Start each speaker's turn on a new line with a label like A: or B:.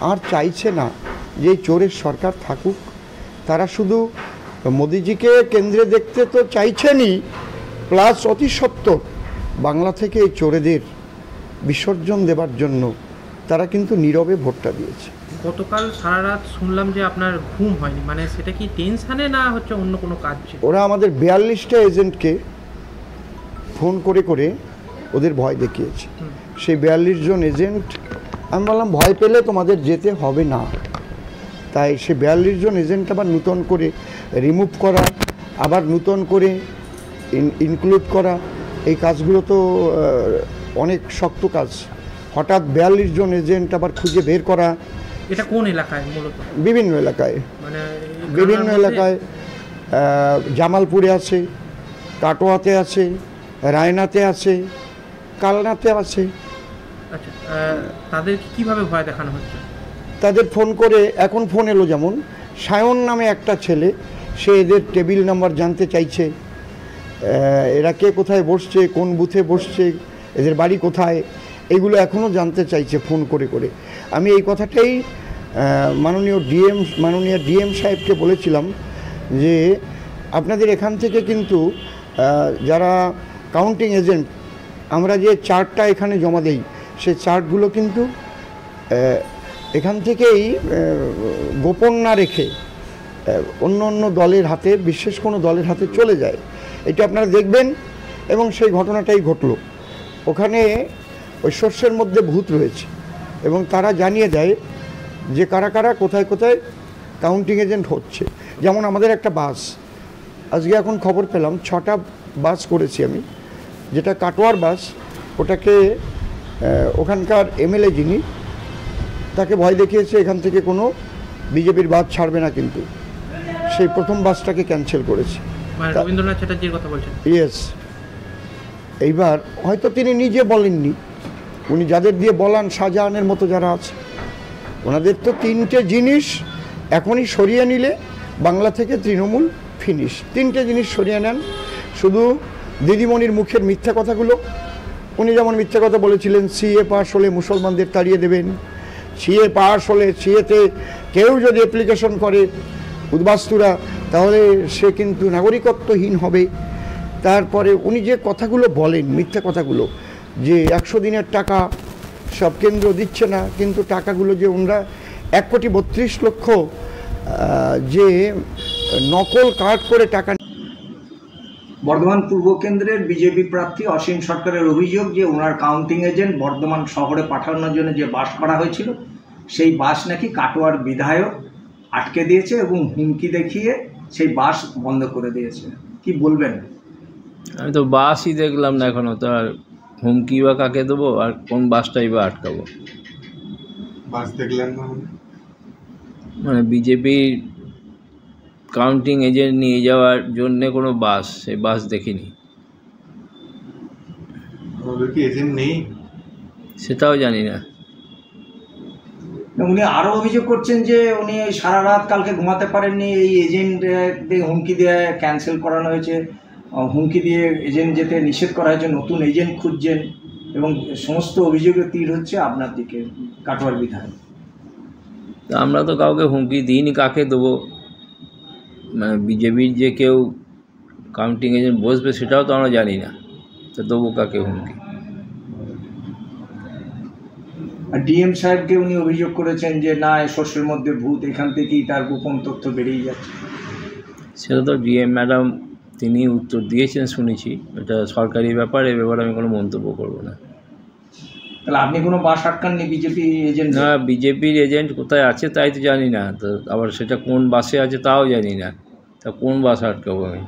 A: আর চাইছে না যে এই চোরের সরকার থাকুক। তারা শুধু মোদিজিকে কেন্দ্রে দেখতে তো চাইছেনই, প্লাস অতি সত্বর বাংলা থেকে এই চোরেদের বিসর্জন দেবার জন্য তারা কিন্তু নীরবে ভোটটা দিয়েছে।
B: গতকাল সারা রাত শুনলাম যে আপনার ঘুম হয়নি, মানে সেটা কি টেনশানে না হচ্ছে অন্য কোনো কাজ ছিল?
A: ওরা আমাদের 42টা এজেন্টকে ফোন করে করে ওদের ভয় দেখিয়েছে। সেই 42 জন এজেন্ট, আমি বললাম ভয় পেলে তোমাদের যেতে হবে না। তাই সে 42 জন এজেন্ট আবার নূতন করে রিমুভ করা, আবার নূতন করে ইনক্লুড করা, এই কাজগুলো তো অনেক শক্ত কাজ। হঠাৎ 42 জন এজেন্ট আবার খুঁজে বের করা।
B: এটা কোন এলাকায় মূলত?
A: বিভিন্ন এলাকায়,
B: মানে
A: বিভিন্ন এলাকায়। জামালপুরে আছে, কাটোয়াতে আছে, রায়নাতে আছে, কালনাতে আছে।
B: আচ্ছা, তাদেরকে কীভাবে ভয় দেখানো হচ্ছে?
A: তাদের ফোন করে, এখন ফোন এলো যেমন সায়ন নামে একটা ছেলে, সে এদের টেবিল নাম্বার জানতে চাইছে, এরা কে কোথায় বসছে, কোন বুথে বসছে, এদের বাড়ি কোথায়, এগুলো এখনও জানতে চাইছে ফোন করে করে। আমি এই কথাটাই মাননীয় ডিএম সাহেবকে বলেছিলাম যে আপনাদের এখান থেকে কিন্তু যারা কাউন্টিং এজেন্ট, আমরা যে চার্টটা এখানে জমা দেই, সেই চার্টগুলো কিন্তু এখান থেকেই গোপন না রেখে অন্য অন্য দলের হাতে, বিশেষ কোনো দলের হাতে চলে যায়। এটা আপনারা দেখবেন। এবং সেই ঘটনাটাই ঘটলো। ওখানে ওই শস্যের মধ্যে ভূত রয়েছে এবং তারা জানিয়ে দেয় যে কারা কারা কোথায় কোথায় কাউন্টিং এজেন্ট হচ্ছে। যেমন আমাদের একটা বাস, আজকে এখন খবর পেলাম 6টা বাস করেছি আমি, যেটা কাটোয়ার বাস, ওটাকে ওখানকার এমএলএ যিনি, তাকে ভয় দেখিয়েছে এখান থেকে কোনো বিজেপির বাস ছাড়বে না, কিন্তু সেই প্রথম বাসটাকে ক্যান্সেল করেছে।
B: রবীন্দ্রনাথ চ্যাটার্জির কথা বলছেন?
A: ইয়েস। এইবার হয়তো তিনি নিজে বলেননি, উনি যাদের দিয়ে বলান, শাহজাহানের মতো যারা আছে, ওনাদের তো 3টে জিনিস এখনই সরিয়ে নিলে বাংলা থেকে তৃণমূল ফিনিশ। 3টে জিনিস সরিয়ে নেন। শুধু দিদিমণির মুখের মিথ্যা কথাগুলো, উনি যেমন মিথ্যা কথা বলেছিলেন সিএ পাস হলে মুসলমানদের তাড়িয়ে দেবেন, সিএ পাস হলে, সিএতে কেউ যদি অ্যাপ্লিকেশন করে উদ্বাস্তুরা, তাহলে সে কিন্তু নাগরিকত্বহীন হবে। তারপরে উনি যে কথাগুলো বলেন, মিথ্যা কথাগুলো, যে 100 দিনের টাকা সব কেন্দ্র দিচ্ছে না, কিন্তু টাকাগুলো যে ওনারা 1,32,00,000 যে নকল কার্ড করে টাকা।
C: বর্ধমান পূর্ব কেন্দ্রের বিজেপি প্রার্থী অসীম সরকারের অভিযোগ যে ওনার কাউন্টিং এজেন্ট বর্ধমান শহরে পাঠানোর জন্য যে বাস করা হয়েছিল, সেই বাস নাকি কাটোয়ার বিধায়ক আটকে দিয়েছে এবং হুমকি দেখিয়ে সেই বাস বন্ধ করে দিয়েছে। কি বলবেন?
D: আমি তো বাসই দেখলাম না এখনো, তো আর হুমকি বা কাকে দেবো, আর কোন বাসটাই বা আটকাবো?
E: বাস দেখলেন না
D: মানে বিজেপির কাউন্টিং এজেন্ট নিয়ে যাওয়ার জন্যে কোনো বাস, সেই বাস দেখিনি।
E: কি এজেন্ট নেই
D: সেটাও জানি না।
C: উনি আরও অভিযোগ করছেন যে উনি সারা রাত কালকে ঘুমাতে পারেননি, এই এজেন্টদের হুমকি দিয়ে ক্যান্সেল করানো হয়েছে, হুমকি দিয়ে এজেন্ট যেতে নিষেধ করা হয়েছে, নতুন এজেন্ট খুঁজছেন, এবং সমস্ত অভিযোগের তীর হচ্ছে আপনার দিকে, কাটোয়ার বিধায়ক।
D: আমরা তো কাউকে হুমকি দিইনি, কাকে দেবো? মানে বিজেপির যে কেউ কাউন্টিং এজেন্ট বসবে সেটাও তো আমরা জানি না, তো দেবো কাকে হুমকি?
C: আর ডিএম সাহেবকে উনি অভিযোগ করেছেন যে না, শস্যের মধ্যে ভূত, এখান থেকেই তার গোপন তথ্য বেরিয়ে যাচ্ছে।
D: সেটা তো ডিএম ম্যাডাম তিনি উত্তর দিয়েছেন শুনেছি, এটা সরকারি ব্যাপার, এ ব্যাপারে আমি কোনো মন্তব্য করব না।
C: তাহলে আপনি কোনো বাস আটকাননি বিজেপি এজেন্ট?
D: না, বিজেপির এজেন্ট কোথায় আছে তাই তো জানি না, তো আবার সেটা কোন বাসে আছে তাও জানি না, তা কোন বাস আটকাবো আমি?